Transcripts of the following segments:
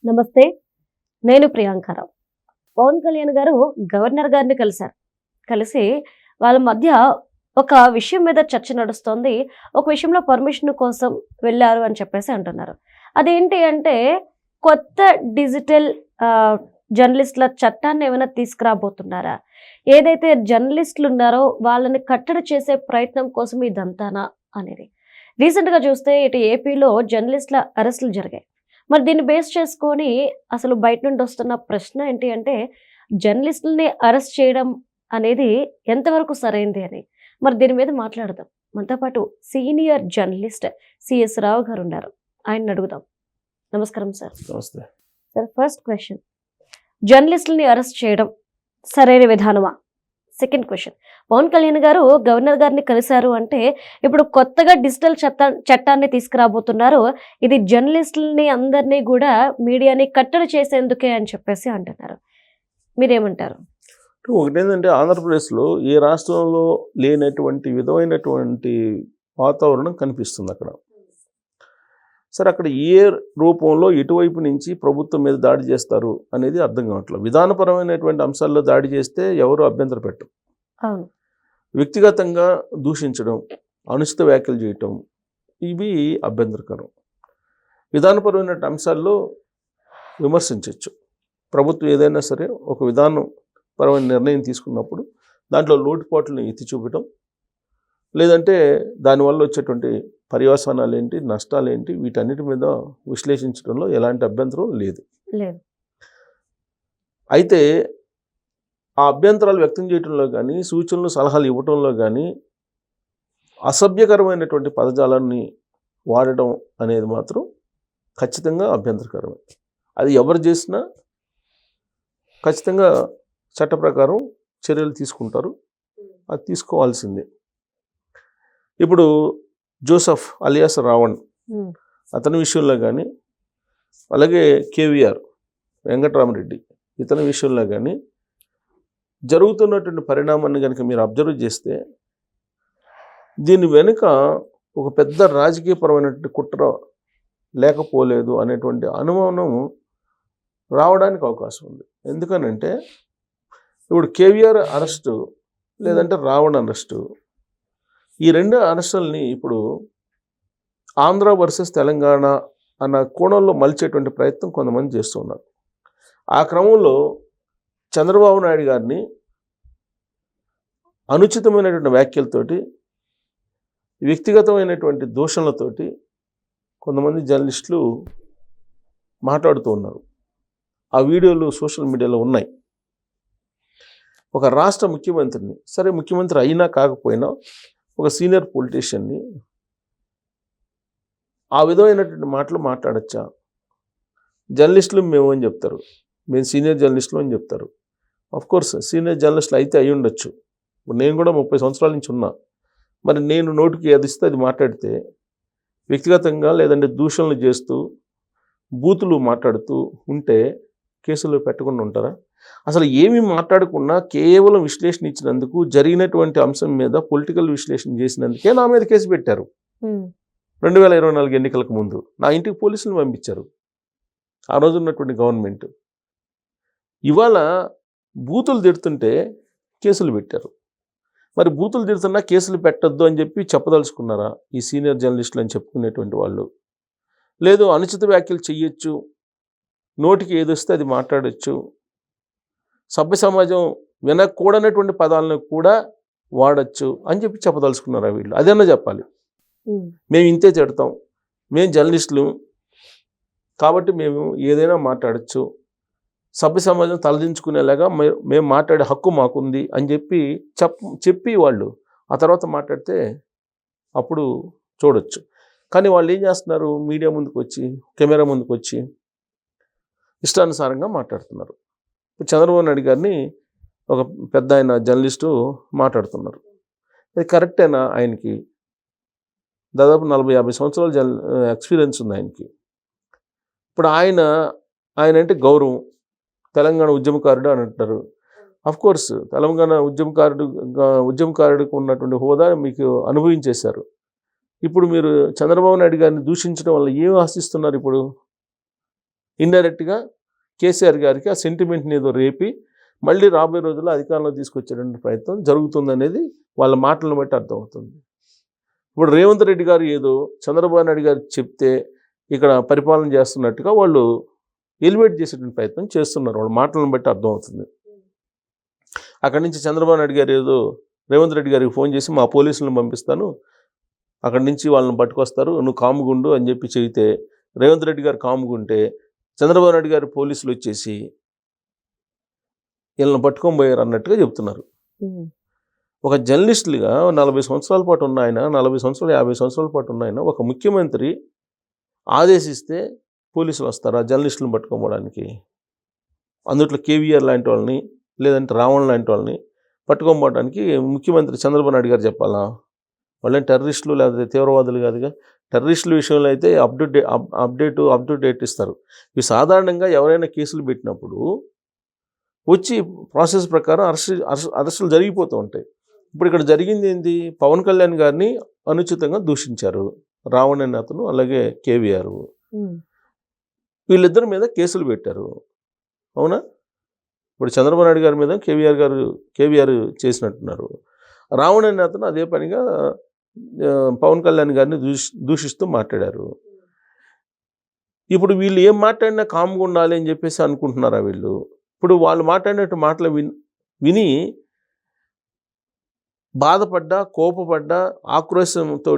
నమస్తే. నేను ప్రియాంకారావు. పవన్ కళ్యాణ్ గారు గవర్నర్ గారిని కలిశారు. కలిసి వాళ్ళ మధ్య ఒక విషయం మీద చర్చ నడుస్తోంది. ఒక విషయంలో పర్మిషన్ కోసం వెళ్లారు అని చెప్పేసి అంటున్నారు. అదేంటి అంటే కొత్త డిజిటల్ జర్నలిస్టుల చట్టాన్ని ఏమైనా తీసుకురాబోతున్నారా? ఏదైతే జర్నలిస్టులు ఉన్నారో వాళ్ళని కట్టడి చేసే ప్రయత్నం కోసం ఇదంతానా అనేది. రీసెంట్‌గా చూస్తే ఇటు ఏపీలో జర్నలిస్టుల అరెస్టులు జరిగాయి. మరి దీన్ని బేస్ చేసుకొని అసలు బయట నుండి వస్తున్న ప్రశ్న ఏంటి అంటే, జర్నలిస్టులని అరెస్ట్ చేయడం అనేది ఎంతవరకు సరైంది అని. మరి దీని మీద మాట్లాడదాం. మనతో పాటు సీనియర్ జర్నలిస్ట్ సిఎస్ రావు గారు ఉన్నారు. ఆయన్ని అడుగుదాం. నమస్కారం సార్. నమస్తే. సార్, ఫస్ట్ క్వశ్చన్, జర్నలిస్టులని అరెస్ట్ చేయడం సరైన విధానమా? సెకండ్ క్వశ్చన్, పవన్ కళ్యాణ్ గారు గవర్నర్ గారిని కలిశారు అంటే ఇప్పుడు కొత్తగా డిజిటల్ చట్టాన్ని తీసుకురాబోతున్నారు. ఇది జర్నలిస్టులని అందరినీ కూడా మీడియాని కట్టడి చేసేందుకే అని చెప్పేసి అంటున్నారు. మీరేమంటారు? ఒకటేంటంటే ఆంధ్రప్రదేశ్లో ఏ రాష్ట్రంలో లేనటువంటి విధమైనటువంటి వాతావరణం కనిపిస్తుంది అక్కడ. సరే, అక్కడ ఏ రూపంలో ఎటువైపు నుంచి ప్రభుత్వం మీద దాడి చేస్తారు అనేది అర్థం కావట్లేదు. విధానపరమైనటువంటి అంశాల్లో దాడి చేస్తే ఎవరు అభ్యంతర పెట్టరు. అవును. వ్యక్తిగతంగా దూషించడం, అనుచిత వ్యాఖ్యలు చేయటం ఇవి అభ్యంతరకరం. విధానపరమైన అంశాల్లో విమర్శించవచ్చు. ప్రభుత్వం ఏదైనా సరే ఒక విధానపరమైన నిర్ణయం తీసుకున్నప్పుడు దాంట్లో లోటుపాట్లను ఎత్తి చూపటం, లేదంటే దానివల్ల వచ్చేటువంటి పర్యవసానాలు ఏంటి, నష్టాలు ఏంటి, వీటన్నిటి మీద విశ్లేషించడంలో ఎలాంటి అభ్యంతరం లేదు. అయితే ఆ అభ్యంతరాలు వ్యక్తం చేయడంలో కానీ, సూచనలు సలహాలు ఇవ్వటంలో కానీ అసభ్యకరమైనటువంటి పదజాలాన్ని వాడటం అనేది మాత్రం ఖచ్చితంగా అభ్యంతరకరమే. అది ఎవరు చేసినా ఖచ్చితంగా చట్ట ప్రకారం చర్యలు తీసుకుంటారు. అది తీసుకోవాల్సిందే. ఇప్పుడు జోసెఫ్ అలియాస్ రావణ్ అతని విషయంలో కానీ, అలాగే కేవీఆర్ వెంకటరామరెడ్డి ఇతని విషయంలో కానీ జరుగుతున్నటువంటి పరిణామాన్ని కనుక మీరు అబ్జర్వ్ చేస్తే దీని వెనుక ఒక పెద్ద రాజకీయపరమైనటువంటి కుట్ర లేకపోలేదు అనేటువంటి అనుమానం రావడానికి అవకాశం ఉంది. ఎందుకనంటే ఇప్పుడు కేవీఆర్ అరెస్టు లేదంటే రావణ్ అరెస్టు, ఈ రెండు అరెస్టుల్ని ఇప్పుడు ఆంధ్ర వర్సెస్ తెలంగాణ అన్న కోణంలో మలిచేటువంటి ప్రయత్నం కొంతమంది చేస్తున్నారు. ఆ క్రమంలో చంద్రబాబు నాయుడు గారిని అనుచితమైనటువంటి వ్యాఖ్యలతోటి, వ్యక్తిగతమైనటువంటి దూషణలతోటి కొంతమంది జర్నలిస్టులు మాట్లాడుతూ ఉన్నారు. ఆ వీడియోలు సోషల్ మీడియాలో ఉన్నాయి. ఒక రాష్ట్ర ముఖ్యమంత్రిని, సరే ముఖ్యమంత్రి అయినా కాకపోయినా ఒక సీనియర్ పొలిటీషియన్ని ఆ విధమైనటువంటి మాటలు మాట్లాడచ్చా? జర్నలిస్టులు మేము అని చెప్తారు, మేము సీనియర్ జర్నలిస్టులు అని చెప్తారు. కోర్స్ సీనియర్ జర్నలిస్టులు అయితే అయి ఉండొచ్చు. ఇప్పుడు నేను కూడా 30 సంవత్సరాల నుంచి ఉన్నా. మరి నేను నోటికి ఏది ఇస్తే అది మాట్లాడితే వ్యక్తిగతంగా లేదంటే దూషణలు చేస్తూ బూతులు మాట్లాడుతూ ఉంటే కేసులు పెట్టకుండా ఉంటారా? అసలు ఏమీ మాట్లాడకుండా కేవలం విశ్లేషణ ఇచ్చినందుకు, జరిగినటువంటి అంశం మీద పొలిటికల్ విశ్లేషణ చేసినందుకే నా మీద కేసు పెట్టారు. 2024 ఎన్నికలకు ముందు నా ఇంటికి పోలీసులను పంపించారు ఆ రోజు ఉన్నటువంటి గవర్నమెంట్. ఇవాళ బూతులు తిడుతుంటే కేసులు పెట్టారు. మరి బూతులు తిడుతున్నా కేసులు పెట్టద్దు అని చెప్పి చెప్పదలుచుకున్నారా ఈ సీనియర్ జర్నలిస్టులు అని చెప్పుకునేటువంటి వాళ్ళు? లేదు, అనుచిత వ్యాఖ్యలు చెయ్యొచ్చు, నోటికి ఏదొస్తే అది మాట్లాడచ్చు, సభ్య సమాజం వినకూడనటువంటి పదాలను కూడా వాడచ్చు అని చెప్పి చెప్పదలుచుకున్నారా వీళ్ళు? అదన్నా చెప్పాలి. మేము ఇంతే చెడతాం, మేము జర్నలిస్టులు కాబట్టి మేము ఏదైనా మాట్లాడచ్చు, సభ్య సమాజం తలదించుకునేలాగా మేము మాట్లాడే హక్కు మాకుంది అని చెప్పి వాళ్ళు ఆ తర్వాత మాట్లాడితే అప్పుడు చూడొచ్చు. కానీ వాళ్ళు ఏం చేస్తున్నారు? మీడియా ముందుకు వచ్చి, కెమెరా ముందుకు వచ్చి ఇష్టానుసారంగా మాట్లాడుతున్నారు. చంద్రబాబు నాయుడు గారిని ఒక పెద్ద ఆయన జర్నలిస్టు మాట్లాడుతున్నారు. అది కరెక్టేనా? ఆయనకి దాదాపు 40-50 సంవత్సరాల ఎక్స్పీరియన్స్ ఉంది ఆయనకి. ఇప్పుడు ఆయన అంటే గౌరవం, తెలంగాణ ఉద్యమకారుడు అని అంటారు. కోర్స్ తెలంగాణ ఉద్యమకారుడికి ఉన్నటువంటి హోదా మీకు అనుభవించేశారు. ఇప్పుడు మీరు చంద్రబాబు నాయుడు గారిని దూషించడం వల్ల ఏం ఆశిస్తున్నారు? ఇప్పుడు ఇండైరెక్ట్గా కేసీఆర్ గారికి ఆ సెంటిమెంట్ని ఏదో రేపి మళ్ళీ రాబోయే రోజుల్లో అధికారంలో తీసుకొచ్చేటువంటి ప్రయత్నం జరుగుతుందనేది వాళ్ళ మాటలను బట్టి అర్థమవుతుంది. ఇప్పుడు రేవంత్ రెడ్డి గారు ఏదో చంద్రబాబు నాయుడు గారు చెప్తే ఇక్కడ పరిపాలన చేస్తున్నట్టుగా వాళ్ళు ఎలివేట్ చేసేటువంటి ప్రయత్నం చేస్తున్నారు. వాళ్ళ మాటలను బట్టి అర్థమవుతుంది. అక్కడి నుంచి చంద్రబాబు నాయుడు గారు ఏదో రేవంత్ రెడ్డి గారికి ఫోన్ చేసి మా పోలీసులను పంపిస్తాను, అక్కడి నుంచి వాళ్ళని పట్టుకొస్తారు, నువ్వు కాముగుండు అని చెప్పి చెబితే రేవంత్ రెడ్డి గారు కాముగుంటే చంద్రబాబు నాయుడు గారి పోలీసులు వచ్చేసి వీళ్ళని పట్టుకొని పోయారు అన్నట్టుగా చెప్తున్నారు. ఒక జర్నలిస్టులుగా 40 సంవత్సరాల పాటు ఉన్న ఆయన, 40 సంవత్సరాలు 50 సంవత్సరాల పాటు ఉన్న ఆయన, ఒక ముఖ్యమంత్రి ఆదేశిస్తే పోలీసులు వస్తారు ఆ జర్నలిస్టులను పట్టుకోవడానికి? అందుట్లో కేవీఆర్ లాంటి వాళ్ళని లేదంటే రావణ్ లాంటి వాళ్ళని పట్టుకోపోవడానికి ముఖ్యమంత్రి చంద్రబాబు నాయుడు గారు చెప్పాలా? వాళ్ళని టెర్రరిస్టులు లేకపోతే తీవ్రవాదులు కాదుగా. టెర్రరిస్టుల విషయంలో అయితే అప్ టు డేట్ ఇస్తారు. ఇవి సాధారణంగా ఎవరైనా కేసులు పెట్టినప్పుడు వచ్చి ప్రాసెస్ ప్రకారం అరెస్టులు జరిగిపోతూ ఉంటాయి. ఇప్పుడు ఇక్కడ జరిగింది ఏంటి? పవన్ కళ్యాణ్ గారిని అనుచితంగా దూషించారు రావణ్ అనే అతను, అలాగే కేవీఆర్. వీళ్ళిద్దరి మీద కేసులు పెట్టారు, అవునా? ఇప్పుడు చంద్రబాబు నాయుడు గారి మీద కేవీఆర్ చేసినట్టున్నారు. రావణ్ అనే అతను అదే పనిగా పవన్ కళ్యాణ్ గారిని దూషిస్తూ మాట్లాడారు. ఇప్పుడు వీళ్ళు ఏం మాట్లాడినా కామ్గా ఉండాలి అని చెప్పేసి అనుకుంటున్నారా వీళ్ళు? ఇప్పుడు వాళ్ళు మాట్లాడినట్టు మాటలు విని బాధపడ్డా, కోపపడ్డా, ఆక్రోశంతో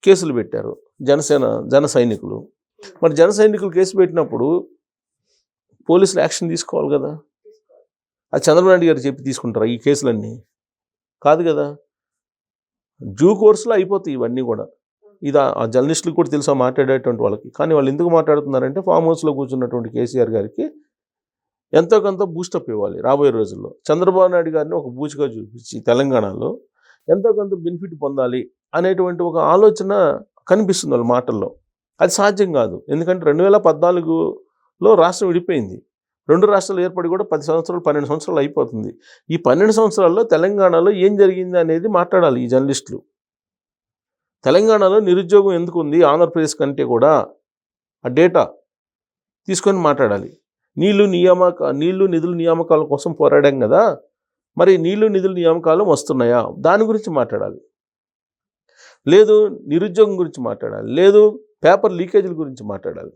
కేసులు పెట్టారు జన సైనికులు. మరి జన సైనికులు కేసు పెట్టినప్పుడు పోలీసులు యాక్షన్ తీసుకోవాలి కదా. అది చంద్రబాబు నాయుడు గారు చెప్పి తీసుకుంటారా ఈ కేసులన్నీ? కాదు కదా. డ్యూ కోర్సులో అయిపోతాయి ఇవన్నీ కూడా. ఇది ఆ జర్నలిస్టులకు కూడా తెలుసా మాట్లాడేటువంటి వాళ్ళకి. కానీ వాళ్ళు ఎందుకు మాట్లాడుతున్నారంటే ఫామ్ హౌస్లో కూర్చున్నటువంటి కేసీఆర్ గారికి ఎంతో కొంత బూస్టప్ ఇవ్వాలి రాబోయే రోజుల్లో. చంద్రబాబు నాయుడు గారిని ఒక బూచిగా చూపించి తెలంగాణలో ఎంతో కొంత బెనిఫిట్ పొందాలి అనేటువంటి ఒక ఆలోచన కనిపిస్తుంది వాళ్ళ మాటల్లో. అది సాధ్యం కాదు. ఎందుకంటే 2014లో రాష్ట్రం విడిపోయింది. 2 రాష్ట్రాలు ఏర్పడి కూడా 10 సంవత్సరాలు 12 సంవత్సరాలు అయిపోతుంది. ఈ 12 సంవత్సరాల్లో తెలంగాణలో ఏం జరిగింది అనేది మాట్లాడాలి ఈ జర్నలిస్టులు. తెలంగాణలో నిరుద్యోగం ఎందుకు ఉంది ఆంధ్రప్రదేశ్ కంటే కూడా ఆ డేటా తీసుకొని మాట్లాడాలి. నీళ్లు నిధుల నియామకాల కోసం పోరాడాం కదా, మరి నీళ్లు నిధుల నియామకాలు వస్తున్నాయా దాని గురించి మాట్లాడాలి. లేదు నిరుద్యోగం గురించి మాట్లాడాలి, లేదు పేపర్ లీకేజీల గురించి మాట్లాడాలి.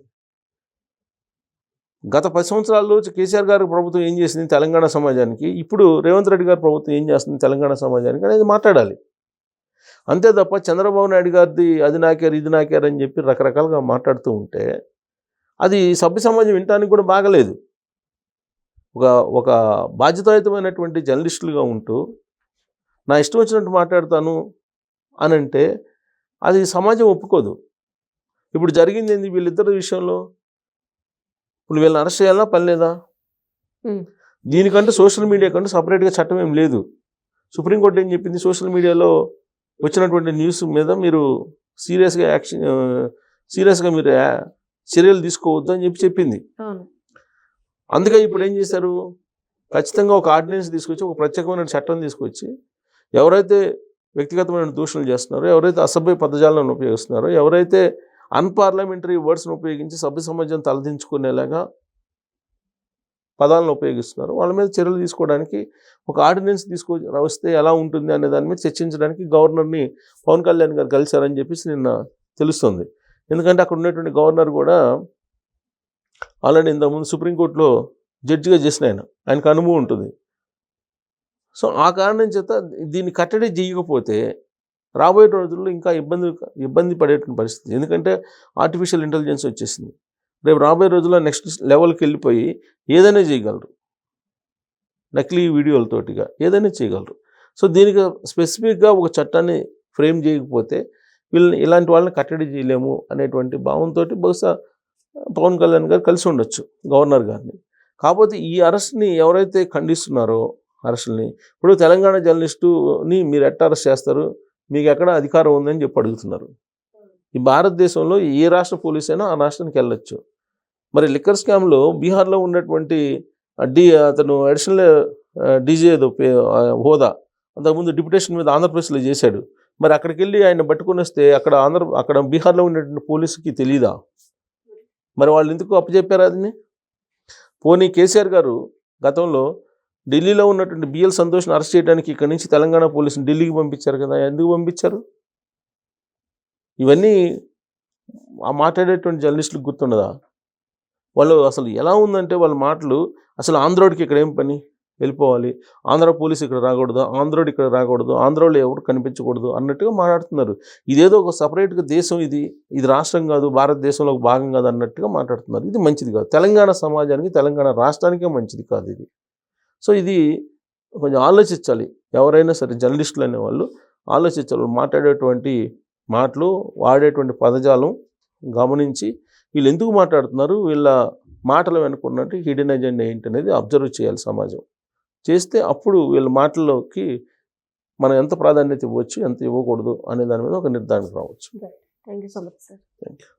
గత 10 సంవత్సరాల్లో కేసీఆర్ గారి ప్రభుత్వం ఏం చేసింది తెలంగాణ సమాజానికి, ఇప్పుడు రేవంత్ రెడ్డి గారి ప్రభుత్వం ఏం చేస్తుంది తెలంగాణ సమాజానికి అనేది మాట్లాడాలి. అంతే తప్ప చంద్రబాబు నాయుడు గారిది అది నాకారు ఇది నాకారు అని చెప్పి రకరకాలుగా మాట్లాడుతూ ఉంటే అది సభ్య సమాజం వినటానికి కూడా బాగలేదు. ఒక బాధ్యతాయుతమైనటువంటి జర్నలిస్టులుగా ఉంటూ నా ఇష్టం వచ్చినట్టు మాట్లాడతాను అని అంటే అది సమాజం ఒప్పుకోదు. ఇప్పుడు జరిగింది ఏంది వీళ్ళిద్దరి విషయంలో? ఇప్పుడు వీళ్ళని అరెస్ట్ చేయాలా పని లేదా? దీనికంటే సోషల్ మీడియా కంటే సపరేట్గా చట్టం ఏం లేదు. సుప్రీంకోర్టు ఏం చెప్పింది? సోషల్ మీడియాలో వచ్చినటువంటి న్యూస్ మీద మీరు సీరియస్గా మీరు చర్యలు తీసుకోవద్దు అని చెప్పింది. అందుకే ఇప్పుడు ఏం చేశారు? ఖచ్చితంగా ఒక ఆర్డినెన్స్ తీసుకొచ్చి, ఒక ప్రత్యేకమైన చట్టం తీసుకొచ్చి ఎవరైతే వ్యక్తిగతమైన దూషణలు చేస్తున్నారో, ఎవరైతే అసభ్య పదజాలను ఉపయోగిస్తున్నారో, ఎవరైతే అన్పార్లమెంటరీ వర్డ్స్ను ఉపయోగించి సభ్య సమాజం తలదించుకునేలాగా పదాలను ఉపయోగిస్తున్నారు, వాళ్ళ మీద చర్యలు తీసుకోవడానికి ఒక ఆర్డినెన్స్ వస్తే ఎలా ఉంటుంది అనే దాని మీద చర్చించడానికి గవర్నర్ని పవన్ కళ్యాణ్ గారు కలిశారని చెప్పేసి నిన్న తెలుస్తుంది. ఎందుకంటే అక్కడ ఉన్నటువంటి గవర్నర్ కూడా ఆల్రెడీ ఇంతకుముందు సుప్రీంకోర్టులో జడ్జిగా చేసిన ఆయనకు అనుభవం ఉంటుంది. సో ఆ కారణం చేత దీన్ని కట్టడి చేయకపోతే రాబోయే రోజుల్లో ఇంకా ఇబ్బంది పడేటువంటి పరిస్థితి. ఎందుకంటే ఆర్టిఫిషియల్ ఇంటెలిజెన్స్ వచ్చేసింది. రేపు రాబోయే రోజుల్లో నెక్స్ట్ లెవెల్కి వెళ్ళిపోయి ఏదైనా చేయగలరు, నకిలీ వీడియోలతోటిగా ఏదైనా చేయగలరు. సో దీనికి స్పెసిఫిక్గా ఒక చట్టాన్ని ఫ్రేమ్ చేయకపోతే ఇలాంటి వాళ్ళని కట్టడి చేయలేము అనేటువంటి భావంతో బహుశా పవన్ కళ్యాణ్ గారు కలిసి ఉండొచ్చు గవర్నర్ గారిని. కాకపోతే ఈ అరెస్ట్ని ఎవరైతే ఖండిస్తున్నారో అరెస్టుల్ని, ఇప్పుడు తెలంగాణ జర్నలిస్టుని మీరు ఎట్లా అరెస్ట్ చేస్తారు, మీకు ఎక్కడ అధికారం ఉందని చెప్పి అడుగుతున్నారు. ఈ భారతదేశంలో ఏ రాష్ట్ర పోలీస్ అయినా ఆ రాష్ట్రానికి వెళ్ళొచ్చు. మరి లిక్కర్ స్కామ్లో బీహార్లో ఉన్నటువంటి అతను అడిషనల్ డీజే హోదా అంతకుముందు డిప్యుటేషన్ మీద ఆంధ్రప్రదేశ్లో చేశాడు. మరి అక్కడికి వెళ్ళి ఆయన పట్టుకొని వస్తే అక్కడ బీహార్లో ఉన్నటువంటి పోలీసుకి తెలీదా? మరి వాళ్ళు ఎందుకు అప్పచెప్పారు అదిని? పోనీ కేసీఆర్ గారు గతంలో ఢిల్లీలో ఉన్నటువంటి బిఎల్ సంతోష్ని అరెస్ట్ చేయడానికి ఇక్కడి నుంచి తెలంగాణ పోలీసుని ఢిల్లీకి పంపించారు కదా, ఎందుకు పంపించారు? ఇవన్నీ ఆ మాట్లాడేటువంటి జర్నలిస్టులకు గుర్తుండదా? వాళ్ళు అసలు ఎలా ఉందంటే వాళ్ళ మాటలు, అసలు ఆంధ్రోడికి ఇక్కడ ఏం పని, వెళ్ళిపోవాలి, ఆంధ్ర పోలీసు ఇక్కడ రాకూడదు, ఆంధ్రోడు ఇక్కడ రాకూడదు, ఆంధ్రోళ్ళు ఎవరు కనిపించకూడదు అన్నట్టుగా మాట్లాడుతున్నారు. ఇదేదో ఒక సపరేట్గా దేశం, ఇది రాష్ట్రం కాదు, భారతదేశంలో ఒక భాగం కాదు అన్నట్టుగా మాట్లాడుతున్నారు. ఇది మంచిది కాదు, తెలంగాణ సమాజానికి, తెలంగాణ రాష్ట్రానికే మంచిది కాదు ఇది. సో ఇది కొంచెం ఆలోచించాలి. ఎవరైనా సరే జర్నలిస్టులు అనేవాళ్ళు ఆలోచించాలి. మాట్లాడేటువంటి మాటలు, వాడేటువంటి పదజాలం గమనించి వీళ్ళు ఎందుకు మాట్లాడుతున్నారు, వీళ్ళ మాటల వెనుకున్నట్టు హిడెన్ ఎజెండా ఏంటనేది అబ్జర్వ్ చేయాలి సమాజం. చేస్తే అప్పుడు వీళ్ళ మాటల్లోకి మనం ఎంత ప్రాధాన్యత ఇవ్వచ్చు, ఎంత ఇవ్వకూడదు అనే దాని మీద ఒక నిర్ధారణకు రావచ్చు. Thank you so much sir. Thank you.